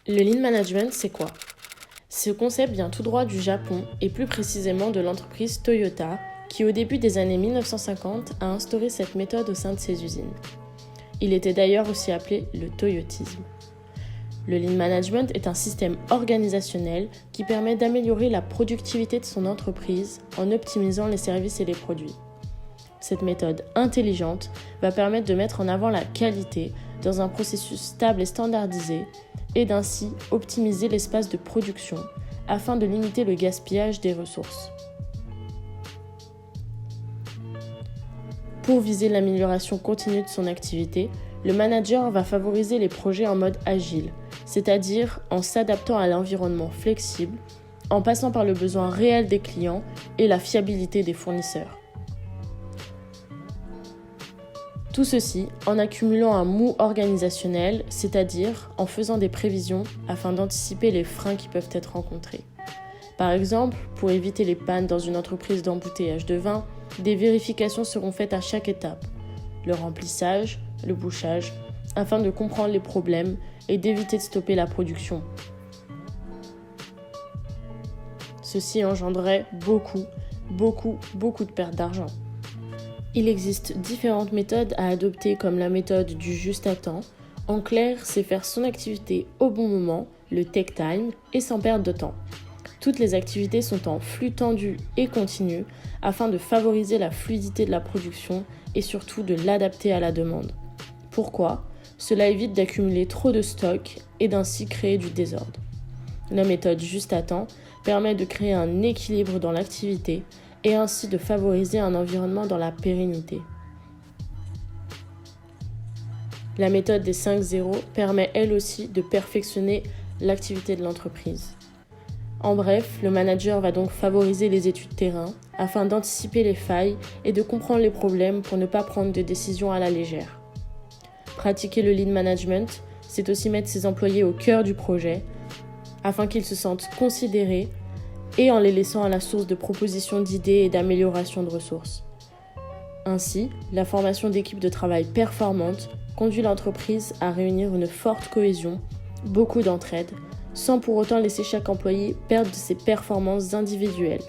Le Lean Management, c'est quoi? Ce concept vient tout droit du Japon et plus précisément de l'entreprise Toyota qui au début des années 1950 a instauré cette méthode au sein de ses usines. Il était d'ailleurs aussi appelé le toyotisme. Le Lean Management est un système organisationnel qui permet d'améliorer la productivité de son entreprise en optimisant les services et les produits. Cette méthode intelligente va permettre de mettre en avant la qualité dans un processus stable et standardisé et d'ainsi optimiser l'espace de production afin de limiter le gaspillage des ressources. Pour viser l'amélioration continue de son activité, le manager va favoriser les projets en mode agile, c'est-à-dire en s'adaptant à l'environnement flexible, en passant par le besoin réel des clients et la fiabilité des fournisseurs. Tout ceci en accumulant un mou organisationnel, c'est-à-dire en faisant des prévisions afin d'anticiper les freins qui peuvent être rencontrés. Par exemple, pour éviter les pannes dans une entreprise d'embouteillage de vin, des vérifications seront faites à chaque étape, le remplissage, le bouchage, afin de comprendre les problèmes et d'éviter de stopper la production. Ceci engendrerait beaucoup de pertes d'argent. Il existe différentes méthodes à adopter comme la méthode du juste à temps. En clair, c'est faire son activité au bon moment, le take time, et sans perdre de temps. Toutes les activités sont en flux tendu et continu afin de favoriser la fluidité de la production et surtout de l'adapter à la demande. Pourquoi ? Cela évite d'accumuler trop de stock et d'ainsi créer du désordre. La méthode juste à temps permet de créer un équilibre dans l'activité et ainsi de favoriser un environnement dans la pérennité. La méthode des 5 0 permet elle aussi de perfectionner l'activité de l'entreprise. En bref, le manager va donc favoriser les études terrain afin d'anticiper les failles et de comprendre les problèmes pour ne pas prendre de décisions à la légère. Pratiquer le Lean Management, c'est aussi mettre ses employés au cœur du projet afin qu'ils se sentent considérés et en les laissant à la source de propositions d'idées et d'amélioration de ressources. Ainsi, la formation d'équipes de travail performantes conduit l'entreprise à réunir une forte cohésion, beaucoup d'entraide, sans pour autant laisser chaque employé perdre de ses performances individuelles.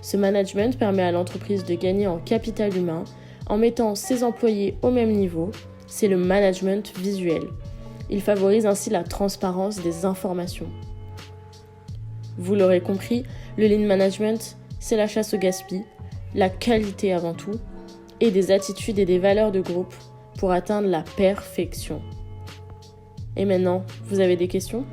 Ce management permet à l'entreprise de gagner en capital humain en mettant ses employés au même niveau, c'est le management visuel. Il favorise ainsi la transparence des informations. Vous l'aurez compris, le Lean Management, c'est la chasse au gaspillage, la qualité avant tout, et des attitudes et des valeurs de groupe pour atteindre la perfection. Et maintenant, vous avez des questions ?